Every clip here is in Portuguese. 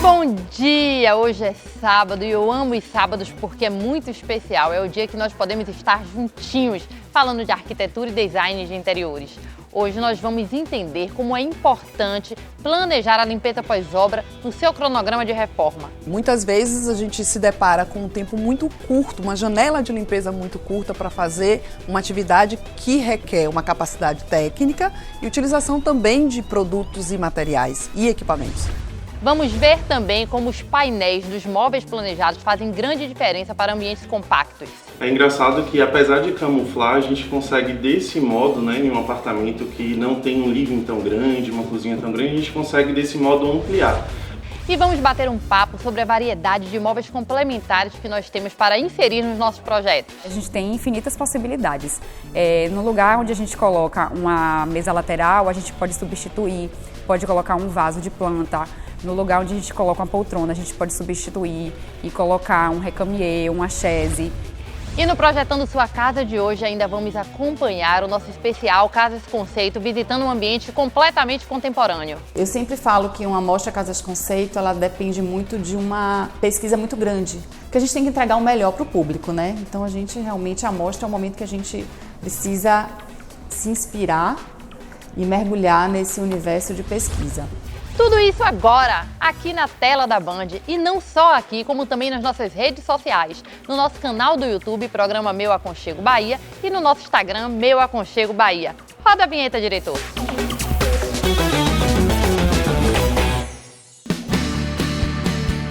Bom dia! Hoje é sábado e eu amo os sábados porque é muito especial. É o dia que nós podemos estar juntinhos falando de arquitetura e design de interiores. Hoje nós vamos entender como é importante planejar a limpeza pós-obra no seu cronograma de reforma. Muitas vezes a gente se depara com um tempo muito curto, uma janela de limpeza muito curta para fazer uma atividade que requer uma capacidade técnica e utilização também de produtos e materiais e equipamentos. Vamos ver também como os painéis dos móveis planejados fazem grande diferença para ambientes compactos. É engraçado que, apesar de camuflar, a gente consegue, desse modo, em um apartamento que não tem um living tão grande, uma cozinha tão grande, a gente consegue, desse modo, ampliar. E vamos bater um papo sobre a variedade de móveis complementares que nós temos para inserir nos nossos projetos. A gente tem infinitas possibilidades. No lugar onde a gente coloca uma mesa lateral, a gente pode substituir, pode colocar um vaso de planta. No lugar onde a gente coloca uma poltrona, a gente pode substituir e colocar um recamier, uma chaise. E no Projetando Sua Casa de hoje ainda vamos acompanhar o nosso especial Casas Conceito, visitando um ambiente completamente contemporâneo. Eu sempre falo que uma amostra Casas Conceito, ela depende muito de uma pesquisa muito grande, porque a gente tem que entregar o melhor para o público, né? Então a gente realmente, a amostra é um momento que a gente precisa se inspirar e mergulhar nesse universo de pesquisa. Tudo isso agora, aqui na tela da Band, e não só aqui, como também nas nossas redes sociais, no nosso canal do YouTube, programa Meu Aconchego Bahia, e no nosso Instagram, Meu Aconchego Bahia. Roda a vinheta, diretor!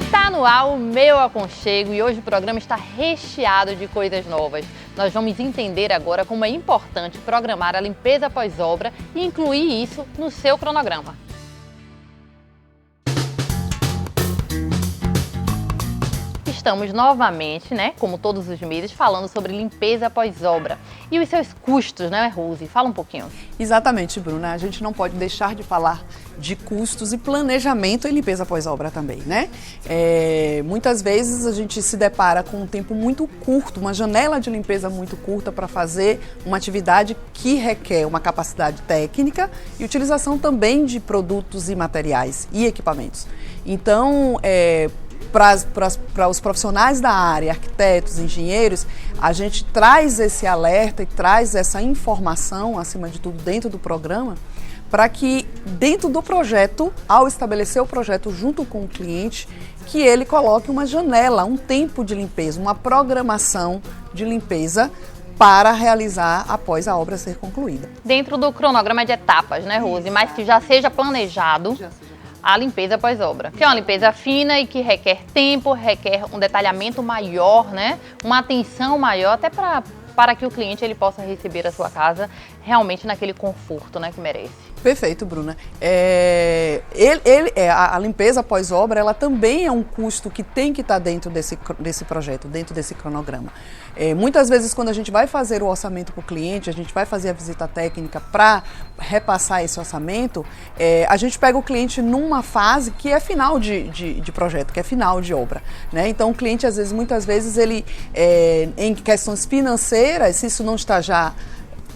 Tá no ar o Meu Aconchego e hoje o programa está recheado de coisas novas. Nós vamos entender agora como é importante programar a limpeza pós-obra e incluir isso no seu cronograma. Estamos novamente, como todos os meses, falando sobre limpeza pós-obra e os seus custos, Rose? Fala um pouquinho. Exatamente, Bruna. A gente não pode deixar de falar de custos e planejamento em limpeza pós-obra também, Muitas vezes a gente se depara com um tempo muito curto, uma janela de limpeza muito curta para fazer uma atividade que requer uma capacidade técnica e utilização também de produtos e materiais e equipamentos. Então, para os profissionais da área, arquitetos, engenheiros, a gente traz esse alerta e traz essa informação, acima de tudo, dentro do programa, para que dentro do projeto, ao estabelecer o projeto junto com o cliente, que ele coloque uma janela, um tempo de limpeza, uma programação de limpeza para realizar após a obra ser concluída. Dentro do cronograma de etapas, Rose? Mas que já seja planejado a limpeza pós-obra, que é uma limpeza fina e que requer tempo, requer um detalhamento maior, uma atenção maior, até para que o cliente ele possa receber a sua casa realmente naquele conforto que merece. Perfeito, Bruna. A limpeza pós-obra, ela também é um custo que tem que estar dentro desse projeto, dentro desse cronograma. Muitas vezes, quando a gente vai fazer o orçamento para o cliente, a gente vai fazer a visita técnica para repassar esse orçamento, a gente pega o cliente numa fase que é final de projeto, que é final de obra, Então, o cliente, muitas vezes, ele, em questões financeiras, se isso não está já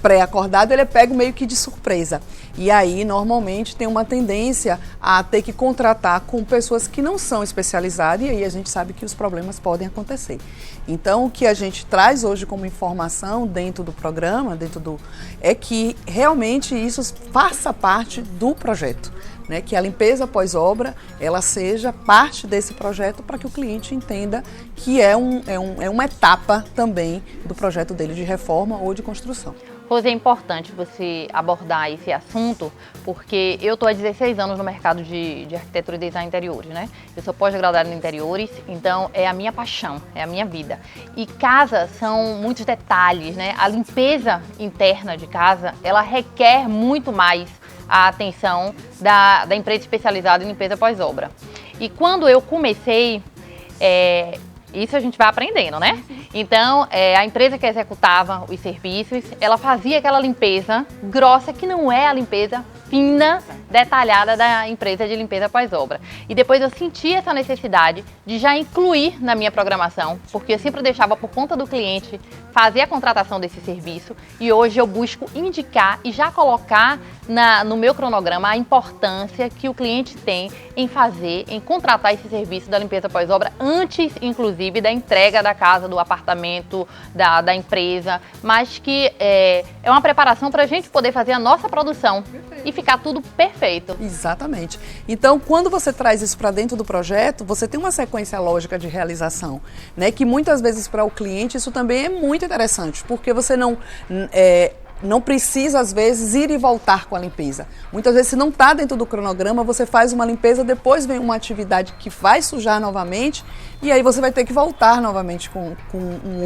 pré-acordado, ele é pego meio que de surpresa. E aí, normalmente, tem uma tendência a ter que contratar com pessoas que não são especializadas e aí a gente sabe que os problemas podem acontecer. Então, o que a gente traz hoje como informação dentro do programa, é que realmente isso faça parte do projeto. Que a limpeza pós-obra ela seja parte desse projeto para que o cliente entenda que é uma etapa também do projeto dele de reforma ou de construção. Rose, é importante você abordar esse assunto porque eu estou há 16 anos no mercado de arquitetura e design interiores, Eu sou pós-graduada em interiores, então é a minha paixão, é a minha vida. E casa são muitos detalhes, A limpeza interna de casa, ela requer muito mais a atenção da empresa especializada em limpeza pós-obra. E quando eu comecei, isso a gente vai aprendendo, Então, a empresa que executava os serviços, ela fazia aquela limpeza grossa, que não é a limpeza fina, detalhada da empresa de limpeza pós-obra. E depois eu senti essa necessidade de já incluir na minha programação, porque eu sempre deixava por conta do cliente fazer a contratação desse serviço, e hoje eu busco indicar e já colocar no meu cronograma a importância que o cliente tem em fazer, em contratar esse serviço da limpeza pós-obra antes, inclusive, da entrega da casa, do apartamento, da empresa, mas que é uma preparação para a gente poder fazer a nossa produção e ficar tudo perfeito. Exatamente. Então, quando você traz isso para dentro do projeto, você tem uma sequência lógica de realização, né? Que muitas vezes para o cliente isso também é muito interessante, porque você não precisa, às vezes, ir e voltar com a limpeza. Muitas vezes, se não está dentro do cronograma, você faz uma limpeza, depois vem uma atividade que vai sujar novamente, e aí você vai ter que voltar novamente com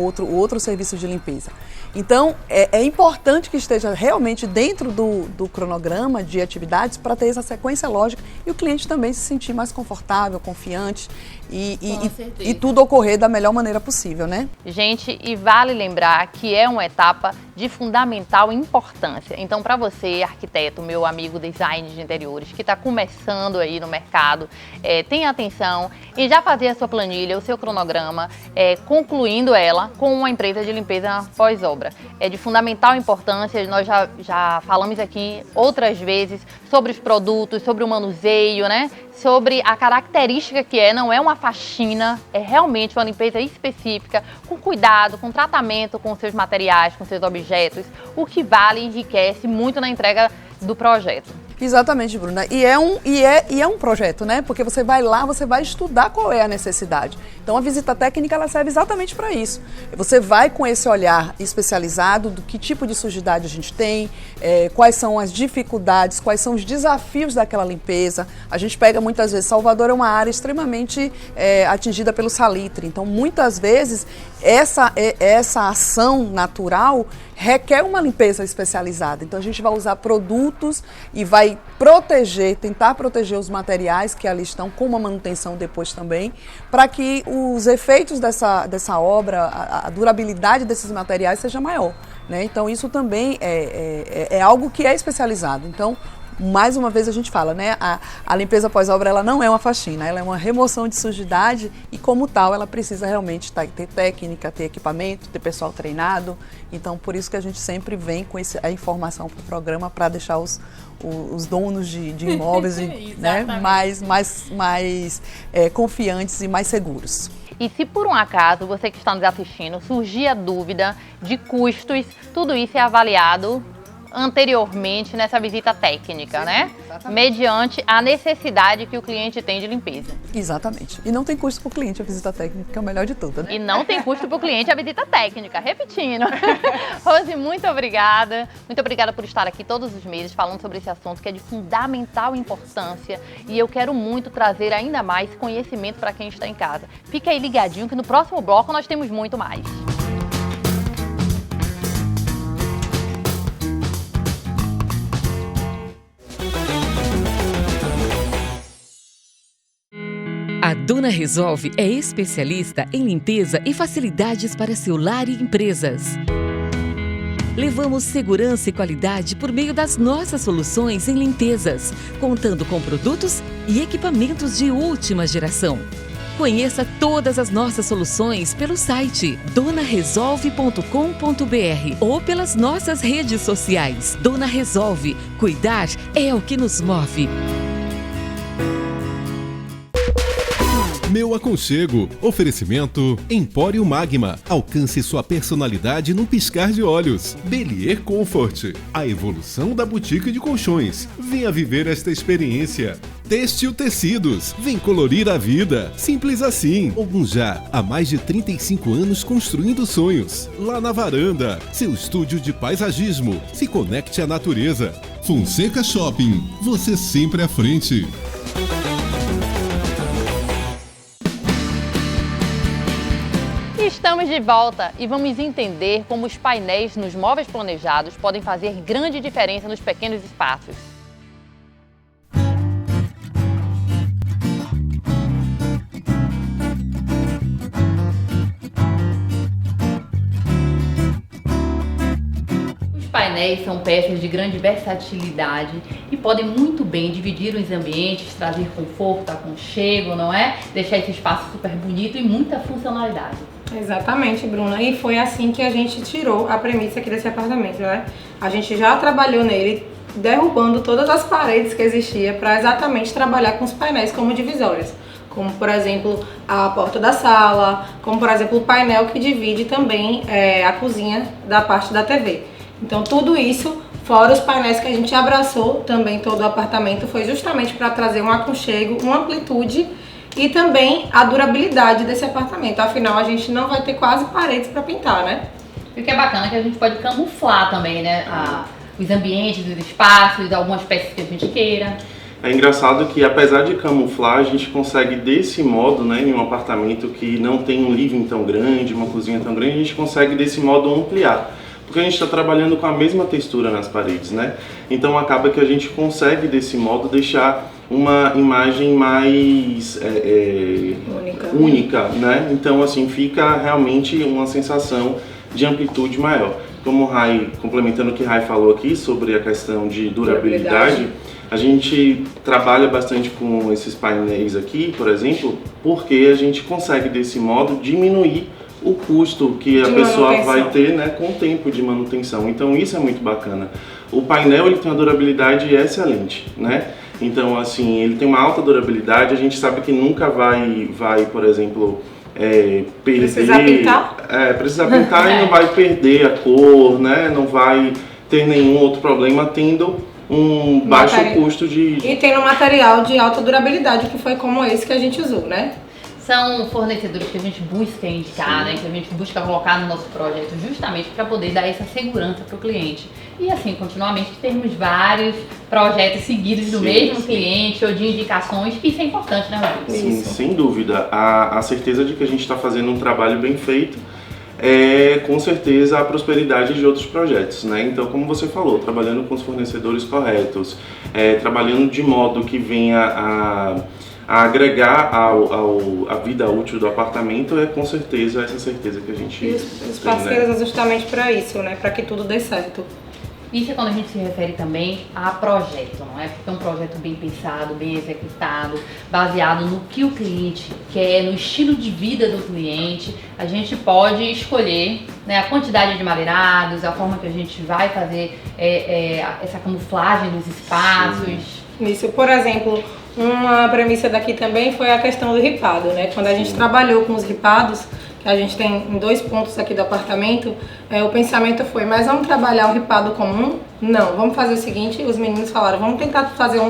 outro serviço de limpeza. Então, é importante que esteja realmente dentro do cronograma de atividades para ter essa sequência lógica e o cliente também se sentir mais confortável, confiante e tudo ocorrer da melhor maneira possível, né? Gente, e vale lembrar que é uma etapa de fundamental importância. Então, para você, arquiteto, meu amigo design de interiores, que está começando aí no mercado, tenha atenção em já fazer a sua planilha, o seu cronograma, concluindo ela com uma empresa de limpeza pós-obra. É de fundamental importância, nós já falamos aqui outras vezes sobre os produtos, sobre o manuseio, né? Sobre a característica que não é uma faxina, é realmente uma limpeza específica, com cuidado, com tratamento com seus materiais, com seus objetos, o que vale e enriquece muito na entrega do projeto. Exatamente, Bruna. E é um projeto, né? Porque você vai lá, você vai estudar qual é a necessidade. Então, a visita técnica, ela serve exatamente para isso. Você vai com esse olhar especializado do que tipo de sujidade a gente tem, quais são as dificuldades, quais são os desafios daquela limpeza. A gente pega muitas vezes, Salvador é uma área extremamente atingida pelo salitre. Então, muitas vezes, essa ação natural requer uma limpeza especializada. Então, a gente vai usar produtos e vai tentar proteger os materiais que ali estão, com uma manutenção depois também, para que os efeitos dessa obra, a durabilidade desses materiais seja maior, né? Então, isso também é algo que é especializado. Então, mais uma vez a gente fala, né? A limpeza pós-obra, ela não é uma faxina, ela é uma remoção de sujidade e, como tal, ela precisa realmente ter técnica, ter equipamento, ter pessoal treinado. Então, por isso que a gente sempre vem com a informação para o programa para deixar os donos de imóveis né, mais confiantes e mais seguros. E se por um acaso você que está nos assistindo surgir a dúvida de custos, tudo isso é avaliado anteriormente nessa visita técnica, sim, né? Exatamente. Mediante a necessidade que o cliente tem de limpeza. Exatamente. E não tem custo para o cliente a visita técnica, que é o melhor de tudo, né? E não tem custo para o cliente a visita técnica, repetindo. Rose, muito obrigada. Muito obrigada por estar aqui todos os meses falando sobre esse assunto que é de fundamental importância e eu quero muito trazer ainda mais conhecimento para quem está em casa. Fica aí ligadinho que no próximo bloco nós temos muito mais. A Dona Resolve é especialista em limpeza e facilidades para seu lar e empresas. Levamos segurança e qualidade por meio das nossas soluções em limpezas, contando com produtos e equipamentos de última geração. Conheça todas as nossas soluções pelo site donaresolve.com.br ou pelas nossas redes sociais. Dona Resolve, cuidar é o que nos move. Meu aconchego. Oferecimento Empório Magma. Alcance sua personalidade num piscar de olhos. Bellier Comfort. A evolução da boutique de colchões. Venha viver esta experiência. Têxtil Tecidos. Vem colorir a vida. Simples assim. Ogunjá. Há mais de 35 anos construindo sonhos. Lá na Varanda. Seu estúdio de paisagismo. Se conecte à natureza. Fonseca Shopping. Você sempre à frente. Estamos de volta e vamos entender como os painéis nos móveis planejados podem fazer grande diferença nos pequenos espaços. Os painéis são peças de grande versatilidade e podem muito bem dividir os ambientes, trazer conforto, aconchego, não é? Deixar esse espaço super bonito e muita funcionalidade. Exatamente, Bruna. E foi assim que a gente tirou a premissa aqui desse apartamento, né? A gente já trabalhou nele, derrubando todas as paredes que existia para exatamente trabalhar com os painéis como divisórias. Como, por exemplo, a porta da sala, como, por exemplo, o painel que divide também a cozinha da parte da TV. Então, tudo isso, fora os painéis que a gente abraçou também todo o apartamento, foi justamente para trazer um aconchego, uma amplitude e também a durabilidade desse apartamento. Afinal, a gente não vai ter quase paredes para pintar, né? E o que é bacana é que a gente pode camuflar também, né? Os ambientes, os espaços, algumas peças que a gente queira. É engraçado que, apesar de camuflar, a gente consegue, desse modo, né, em um apartamento que não tem um living tão grande, uma cozinha tão grande, a gente consegue, desse modo, ampliar. Porque a gente está trabalhando com a mesma textura nas paredes, né? Então acaba que a gente consegue, desse modo, deixar uma imagem mais única, né? Então, assim, fica realmente uma sensação de amplitude maior. Como o Rai, complementando o que o Rai falou aqui sobre a questão de durabilidade, a gente trabalha bastante com esses painéis aqui, por exemplo, porque a gente consegue, desse modo, diminuir o custo que a pessoa vai ter, né, com o tempo de manutenção. Então isso é muito bacana. O painel, ele tem uma durabilidade excelente, né? Então, assim, ele tem uma alta durabilidade, a gente sabe que nunca vai por exemplo, perder... Precisar pintar? Precisar pintar e não vai perder a cor, né? Não vai ter nenhum outro problema tendo um baixo custo de... E tem um material de alta durabilidade, que foi como esse que a gente usou, né? São fornecedores que a gente busca indicar, né, que a gente busca colocar no nosso projeto justamente para poder dar essa segurança para o cliente. E assim, continuamente termos vários projetos seguidos do mesmo cliente ou de indicações, que isso é importante, né, Rodrigo? Sim, sem dúvida. A certeza de que a gente está fazendo um trabalho bem feito é, com certeza, a prosperidade de outros projetos, né? Então, como você falou, trabalhando com os fornecedores corretos, trabalhando de modo que venha a agregar a vida útil do apartamento, é com certeza essa certeza que a gente tem. Os parceiros, né? Justamente para isso, né? Para que tudo dê certo. Isso é quando a gente se refere também a projeto, não é? Porque é um projeto bem pensado, bem executado, baseado no que o cliente quer, no estilo de vida do cliente. A gente pode escolher, né, a quantidade de madeirados, a forma que a gente vai fazer essa camuflagem dos espaços. Isso, por exemplo, uma premissa daqui também foi a questão do ripado, né? Quando a gente trabalhou com os ripados, que a gente tem em 2 pontos aqui do apartamento, o pensamento foi, mas vamos trabalhar o ripado comum? Não, vamos fazer o seguinte, os meninos falaram, vamos tentar fazer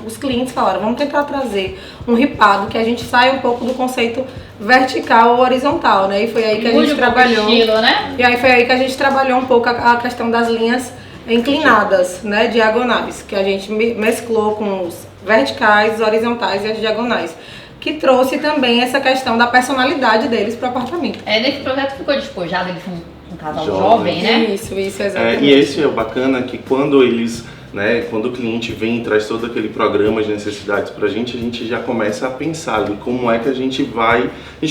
os clientes falaram, vamos tentar trazer um ripado que a gente saia um pouco do conceito vertical ou horizontal, né? E foi aí que a gente trabalhou. Estilo, né? E aí foi aí que a gente trabalhou um pouco a questão das linhas inclinadas, né, diagonais, que a gente mesclou com os verticais, os horizontais e as diagonais, que trouxe também essa questão da personalidade deles para o apartamento. Nesse projeto ficou despojado, eles são um casal jovem, né? Isso, exatamente. E esse é o bacana, que quando eles, né, quando o cliente vem e traz todo aquele programa de necessidades pra gente, a gente já começa a pensar ali como é que a gente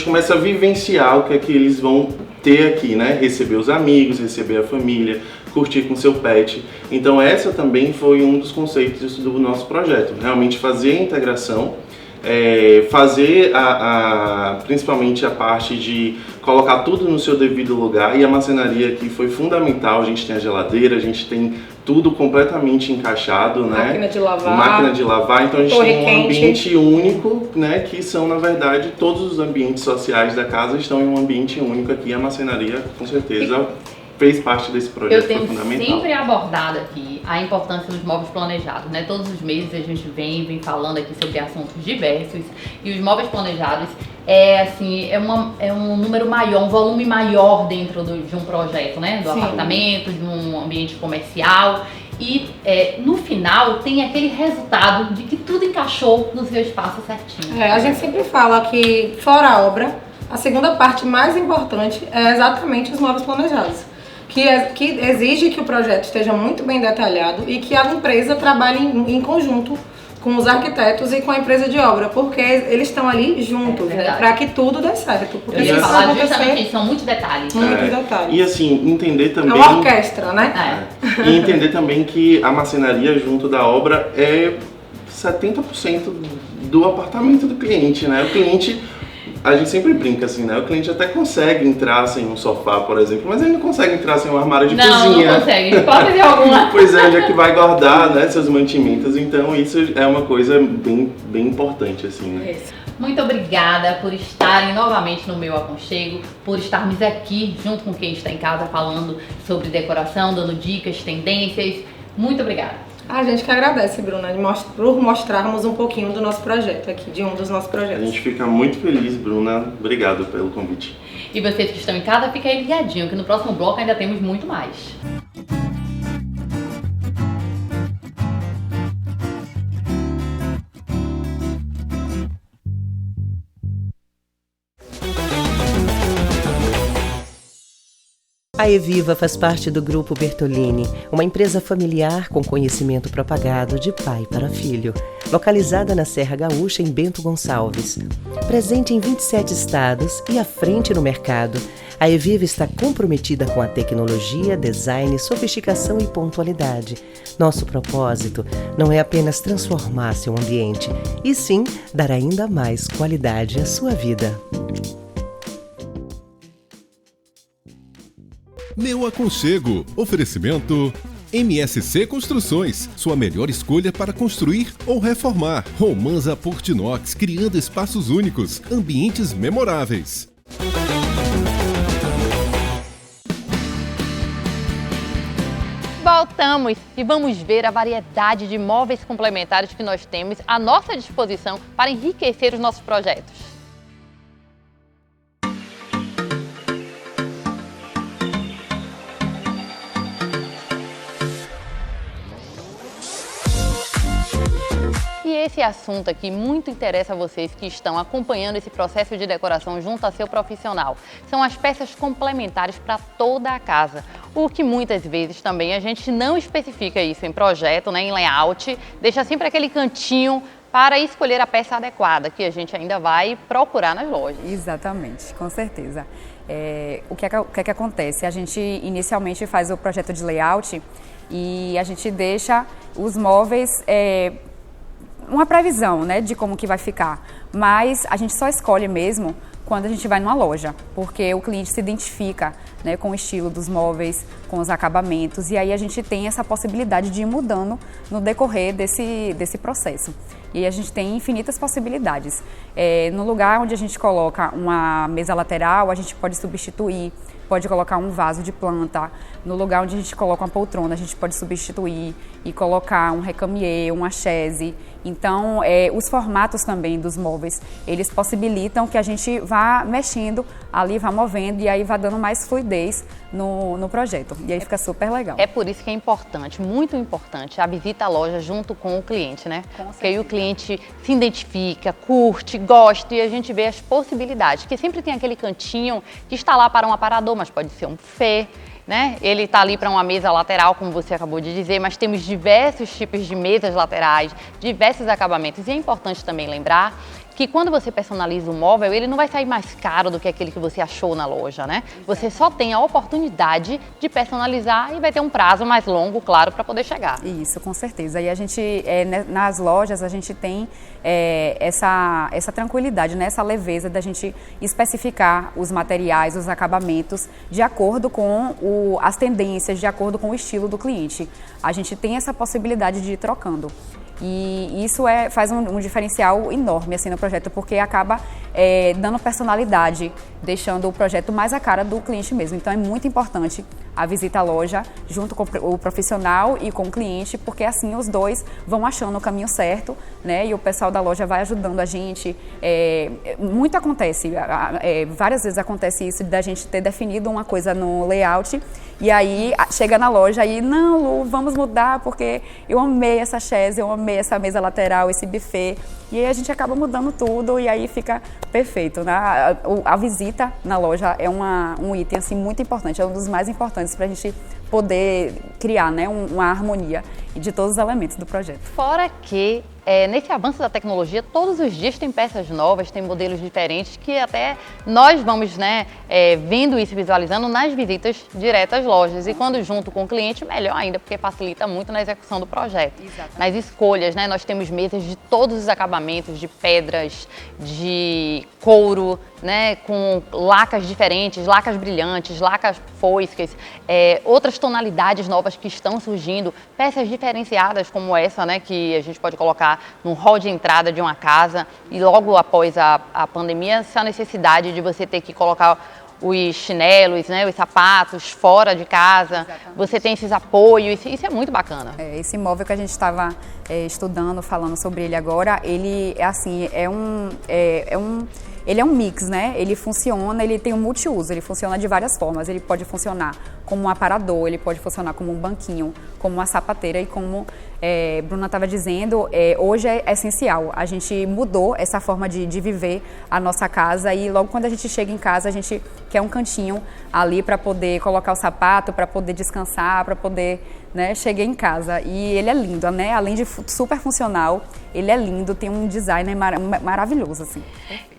começa a vivenciar o que é que eles vão ter aqui, né? Receber os amigos, receber a família, curtir com seu pet. Então essa também foi um dos conceitos do nosso projeto, realmente fazer a integração, fazer principalmente a parte de colocar tudo no seu devido lugar, e a marcenaria aqui foi fundamental. A gente tem a geladeira, a gente tem tudo completamente encaixado, né? Máquina de lavar, então a gente tem um ambiente único, né? Que são, na verdade, todos os ambientes sociais da casa estão em um ambiente único aqui. A marcenaria, com certeza, fez parte desse projeto. Eu tenho fundamental. sempre abordado aqui a importância dos móveis planejados, né? Todos os meses a gente vem falando aqui sobre assuntos diversos, e os móveis planejados é um número maior, um volume maior dentro de um projeto, né? Do apartamento, de um ambiente comercial. E no final tem aquele resultado de que tudo encaixou no seu espaço certinho. A gente sempre fala que, fora a obra, a segunda parte mais importante é exatamente os móveis planejados, que exige que o projeto esteja muito bem detalhado e que a empresa trabalhe em conjunto com os arquitetos e com a empresa de obra, porque eles estão ali juntos, né, para que tudo dê certo. Porque eu ia isso falar vai justamente isso, são muitos detalhes. Muitos detalhes. E assim, entender também... É uma orquestra, né? E entender também que a marcenaria junto da obra é 70% do apartamento do cliente, né? O cliente... A gente sempre brinca assim, né? O cliente até consegue entrar sem um sofá, por exemplo, mas ele não consegue entrar sem um armário de cozinha. Não consegue, pode ter alguma. Pois é, onde é que vai guardar, né, seus mantimentos. Então isso é uma coisa bem importante, assim, né? Isso. Muito obrigada por estarem novamente no Meu Aconchego, por estarmos aqui junto com quem está em casa falando sobre decoração, dando dicas, tendências. Muito obrigada. A gente que agradece, Bruna, por mostrarmos um pouquinho do nosso projeto aqui, de um dos nossos projetos. A gente fica muito feliz, Bruna. Obrigado pelo convite. E vocês que estão em casa, fiquem aí ligadinho, que no próximo bloco ainda temos muito mais. A Eviva faz parte do Grupo Bertolini, uma empresa familiar com conhecimento propagado de pai para filho. Localizada na Serra Gaúcha, em Bento Gonçalves. Presente em 27 estados e à frente no mercado, a Eviva está comprometida com a tecnologia, design, sofisticação e pontualidade. Nosso propósito não é apenas transformar seu ambiente, e sim dar ainda mais qualidade à sua vida. Meu Aconchego. Oferecimento MSC Construções, sua melhor escolha para construir ou reformar. Romanza Portinox, criando espaços únicos, ambientes memoráveis. Voltamos e vamos ver a variedade de móveis complementares que nós temos à nossa disposição para enriquecer os nossos projetos. E esse assunto aqui muito interessa a vocês que estão acompanhando esse processo de decoração junto a seu profissional. São as peças complementares para toda a casa, o que muitas vezes também a gente não especifica isso em projeto, né, em layout, deixa sempre aquele cantinho para escolher a peça adequada, que a gente ainda vai procurar nas lojas. Exatamente, com certeza. O que é que acontece? A gente inicialmente faz o projeto de layout e a gente deixa os móveis... uma previsão, né, de como que vai ficar, mas a gente só escolhe mesmo quando a gente vai numa loja, porque o cliente se identifica, né, com o estilo dos móveis, com os acabamentos, e aí a gente tem essa possibilidade de ir mudando no decorrer desse processo. E a gente tem infinitas possibilidades. No lugar onde a gente coloca uma mesa lateral, a gente pode substituir, pode colocar um vaso de planta. No lugar onde a gente coloca uma poltrona, a gente pode substituir e colocar um recamier, uma chaise. Então, os formatos também dos móveis, eles possibilitam que a gente vá mexendo ali, vá movendo e aí vá dando mais fluidez no projeto. E aí fica super legal. É por isso que é importante, muito importante, a visita à loja junto com o cliente, né? Porque aí o cliente se identifica, curte, gosta e a gente vê as possibilidades. Porque sempre tem aquele cantinho que está lá para um aparador, mas pode ser um buffet, né? Ele está ali para uma mesa lateral, como você acabou de dizer, mas temos diversos tipos de mesas laterais, diversos acabamentos. E é importante também lembrar que quando você personaliza o móvel, ele não vai sair mais caro do que aquele que você achou na loja, né? Você só tem a oportunidade de personalizar e vai ter um prazo mais longo, claro, para poder chegar. Isso, com certeza. E a gente, nas lojas, a gente tem essa tranquilidade, né? Essa leveza da gente especificar os materiais, os acabamentos, de acordo com as tendências, de acordo com o estilo do cliente. A gente tem essa possibilidade de ir trocando. E isso faz um diferencial enorme assim, no projeto, porque acaba dando personalidade, deixando o projeto mais a cara do cliente mesmo. Então é muito importante a visita à loja junto com o profissional e com o cliente, porque assim os dois vão achando o caminho certo, né? E o pessoal da loja vai ajudando a gente. Muito acontece, várias vezes acontece isso, da gente ter definido uma coisa no layout e aí chega na loja e não, Lu, vamos mudar porque eu amei essa chaise, eu amei essa mesa lateral, esse buffet. E aí a gente acaba mudando tudo e aí fica perfeito, né? A visita na loja é um item assim, muito importante, é um dos mais importantes para a gente poder criar, né, uma harmonia de todos os elementos do projeto. Fora que nesse avanço da tecnologia, todos os dias tem peças novas, tem modelos diferentes que até nós vamos, né, vendo isso, visualizando nas visitas diretas às lojas. E quando junto com o cliente, melhor ainda, porque facilita muito na execução do projeto. Exatamente. Nas escolhas, né, nós temos mesas de todos os acabamentos, de pedras, de couro, né, com lacas diferentes, lacas brilhantes, lacas foscas, outras tonalidades novas que estão surgindo, peças diferenciadas como essa, né, que a gente pode colocar no hall de entrada de uma casa, e logo após a pandemia, essa necessidade de você ter que colocar os chinelos, né, os sapatos fora de casa. Exatamente. Você tem esses apoios, isso é muito bacana. Esse imóvel que a gente estava estudando, falando sobre ele agora, ele ele é um mix, né? Ele funciona, ele tem um multiuso, ele funciona de várias formas. Ele pode funcionar como um aparador, ele pode funcionar como um banquinho, como uma sapateira e como Bruna estava dizendo, hoje é essencial. A gente mudou essa forma de viver a nossa casa e logo quando a gente chega em casa, a gente quer um cantinho ali para poder colocar o sapato, para poder descansar, para poder, né, chegar em casa. E ele é lindo, né? Além de super funcional, ele é lindo, tem um design maravilhoso, assim.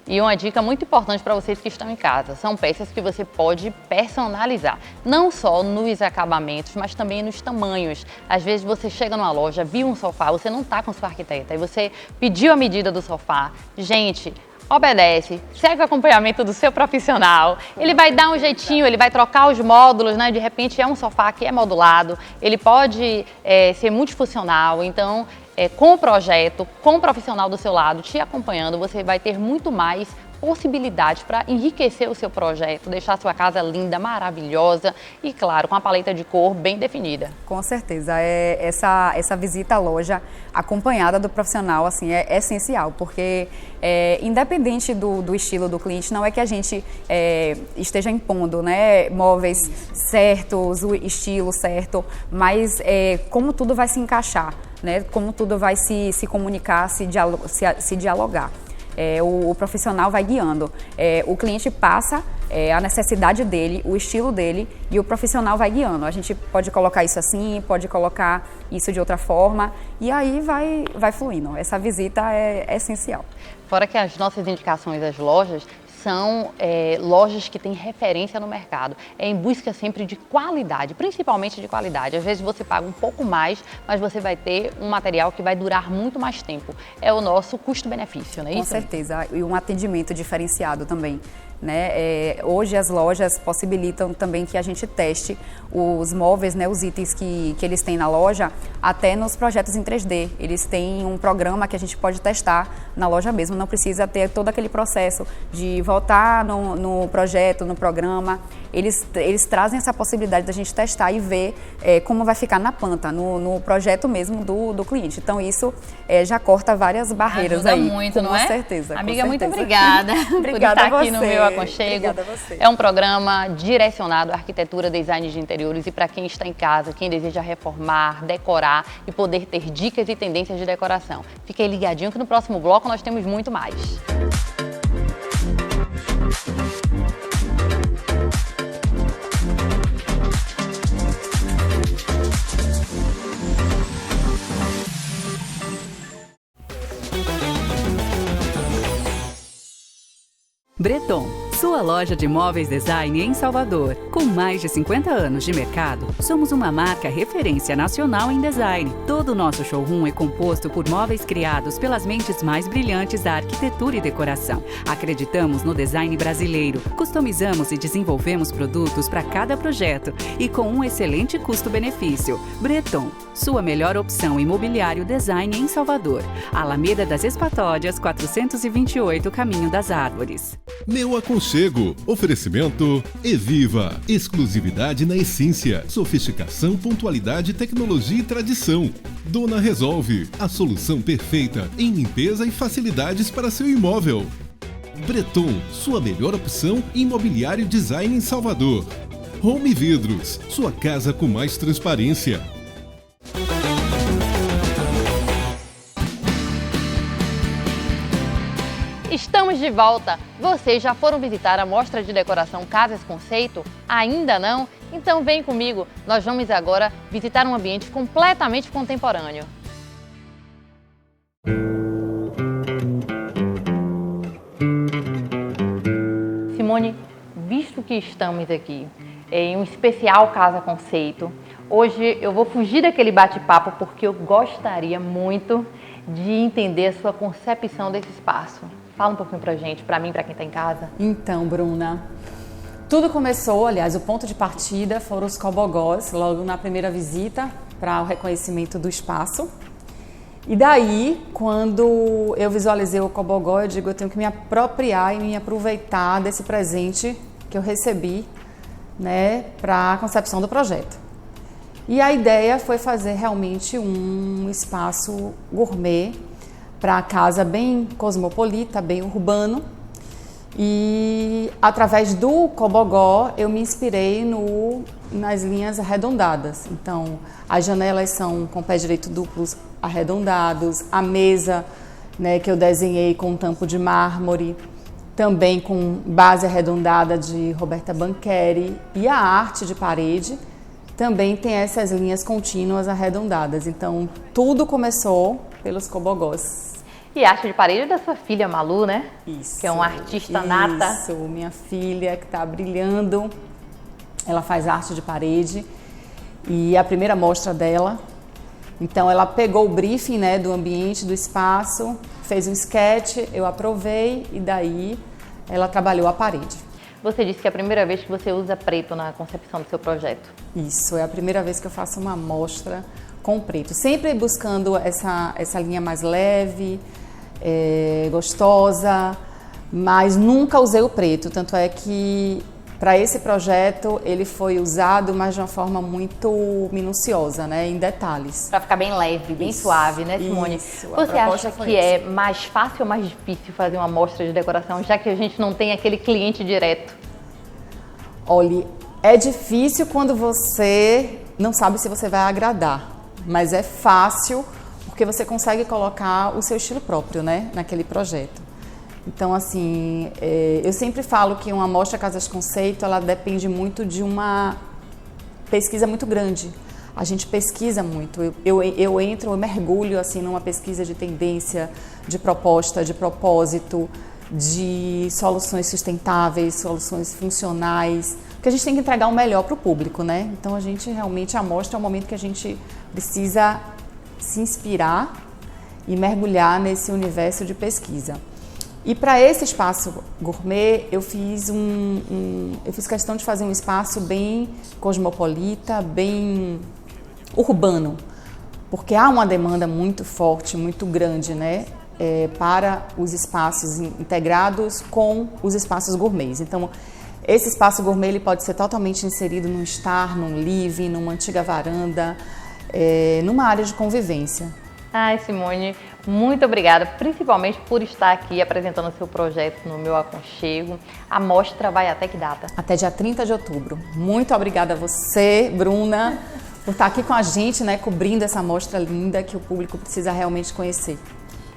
E uma dica muito importante para vocês que estão em casa, são peças que você pode personalizar, não só nos acabamentos, mas também nos tamanhos. Às vezes você chega numa loja, viu um sofá, você não está com sua arquiteta, e você pediu a medida do sofá. Gente, obedece, segue o acompanhamento do seu profissional, ele vai dar um jeitinho, ele vai trocar os módulos, né? De repente é um sofá que é modulado, ele pode ser multifuncional, então com o projeto, com o profissional do seu lado te acompanhando, você vai ter muito mais possibilidades para enriquecer o seu projeto, deixar a sua casa linda, maravilhosa e, claro, com a paleta de cor bem definida. Com certeza, essa visita à loja acompanhada do profissional assim, é essencial, porque independente do estilo do cliente, não é que a gente esteja impondo, né, móveis certos, o estilo certo, mas como tudo vai se encaixar, né, como tudo vai se comunicar, se dialogar. O profissional vai guiando, o cliente passa a necessidade dele, o estilo dele e o profissional vai guiando. A gente pode colocar isso assim, pode colocar isso de outra forma e aí vai fluindo. Essa visita é essencial. Fora que as nossas indicações às lojas são lojas que têm referência no mercado. É em busca sempre de qualidade, principalmente de qualidade. Às vezes você paga um pouco mais, mas você vai ter um material que vai durar muito mais tempo. É o nosso custo-benefício, não é isso? Com certeza, e um atendimento diferenciado também. Né? Hoje as lojas possibilitam também que a gente teste os móveis, né, os itens que eles têm na loja, até nos projetos em 3D. Eles têm um programa que a gente pode testar na loja mesmo, não precisa ter todo aquele processo de voltar no projeto, no programa. Eles trazem essa possibilidade da gente testar e ver como vai ficar na planta, no projeto mesmo do cliente. Então isso já corta várias barreiras. Ajuda aí. muito, não Com certeza. Amiga, com muito certeza. obrigada Obrigada por estar a aqui no você. meu aconchego. Obrigada a você. É um programa direcionado à arquitetura, design de interiores e para quem está em casa, quem deseja reformar, decorar e poder ter dicas e tendências de decoração. Fique aí ligadinho que no próximo bloco nós temos muito mais. Breton, sua loja de móveis design em Salvador. Com mais de 50 anos de mercado, somos uma marca referência nacional em design. Todo o nosso showroom é composto por móveis criados pelas mentes mais brilhantes da arquitetura e decoração. Acreditamos no design brasileiro, customizamos e desenvolvemos produtos para cada projeto e com um excelente custo-benefício. Breton, sua melhor opção imobiliário design em Salvador. Alameda das Espatódias, 428, Caminho das Árvores. Meu aconchego. Oferecimento Eviva. Exclusividade na essência. Sofisticação, pontualidade, tecnologia e tradição. Dona Resolve. A solução perfeita em limpeza e facilidades para seu imóvel. Breton. Sua melhor opção em imobiliário design em Salvador. Home Vidros. Sua casa com mais transparência. Estamos de volta! Vocês já foram visitar a mostra de decoração Casas Conceito? Ainda não? Então vem comigo, nós vamos agora visitar um ambiente completamente contemporâneo. Simone, visto que estamos aqui em um especial Casa Conceito, hoje eu vou fugir daquele bate-papo porque eu gostaria muito de entender a sua concepção desse espaço. Fala um pouquinho pra gente, pra mim, pra quem tá em casa. Então, Bruna, tudo começou, aliás, o ponto de partida foram os cobogós, logo na primeira visita para o reconhecimento do espaço. E daí, quando eu visualizei o cobogó, eu digo, eu tenho que me apropriar e me aproveitar desse presente que eu recebi, né, para a concepção do projeto. E a ideia foi fazer realmente um espaço gourmet para a casa bem cosmopolita, bem urbano. E através do cobogó eu me inspirei nas linhas arredondadas. Então, as janelas são com pé direito duplos arredondados, a mesa, né, que eu desenhei com tampo de mármore, também com base arredondada de Roberta Bancheri, e a arte de parede também tem essas linhas contínuas arredondadas. Então, tudo começou pelos cobogós. E a arte de parede da sua filha Malu, né? Isso. Que é uma artista nata. Isso, minha filha que está brilhando. Ela faz arte de parede e é a primeira mostra dela. Então, ela pegou o briefing, né, do ambiente, do espaço, fez um sketch, eu aprovei e daí ela trabalhou a parede. Você disse que é a primeira vez que você usa preto na concepção do seu projeto. Isso, é a primeira vez que eu faço uma amostra com preto. Sempre buscando essa linha mais leve, gostosa, mas nunca usei o preto. Tanto é que para esse projeto ele foi usado, mas de uma forma muito minuciosa, né, em detalhes. Para ficar bem leve, bem suave, né, Simone? Isso, você acha que é mais fácil ou mais difícil fazer uma amostra de decoração, já que a gente não tem aquele cliente direto? Olha, é difícil quando você não sabe se você vai agradar, mas é fácil porque você consegue colocar o seu estilo próprio, né, naquele projeto. Então, assim, eu sempre falo que uma amostra Casas Conceito, ela depende muito de uma pesquisa muito grande. A gente pesquisa muito. Eu entro, eu mergulho, assim, numa pesquisa de tendência, de proposta, de propósito, de soluções sustentáveis, soluções funcionais, porque a gente tem que entregar o melhor para o público, né? Então, a gente realmente, a amostra é o momento que a gente precisa se inspirar e mergulhar nesse universo de pesquisa. E para esse espaço gourmet, eu fiz questão de fazer um espaço bem cosmopolita, bem urbano, porque há uma demanda muito forte, muito grande, né, para os espaços integrados com os espaços gourmets. Então, esse espaço gourmet ele pode ser totalmente inserido num estar, num living, numa antiga varanda, numa área de convivência. Ai, Simone, muito obrigada, principalmente por estar aqui apresentando o seu projeto no Meu Aconchego. A mostra vai até que data? Até dia 30 de outubro. Muito obrigada a você, Bruna, por estar aqui com a gente, né, cobrindo essa mostra linda que o público precisa realmente conhecer.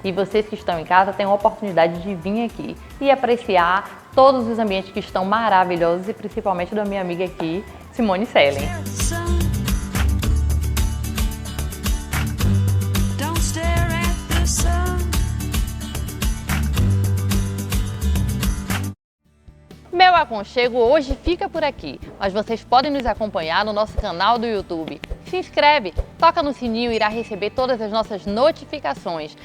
E vocês que estão em casa têm a oportunidade de vir aqui e apreciar todos os ambientes que estão maravilhosos e principalmente da minha amiga aqui, Simone Sellen. Meu Aconchego hoje fica por aqui, mas vocês podem nos acompanhar no nosso canal do YouTube. Se inscreve, toca no sininho e irá receber todas as nossas notificações.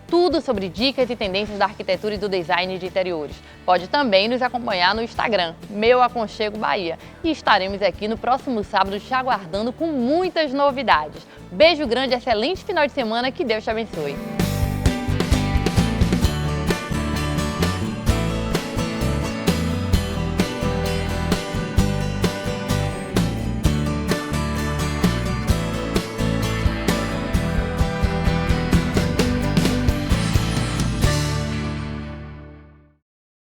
Tudo sobre dicas e tendências da arquitetura e do design de interiores. Pode também nos acompanhar no Instagram, Meu Aconchego Bahia. E estaremos aqui no próximo sábado te aguardando com muitas novidades. Beijo grande, excelente final de semana, que Deus te abençoe.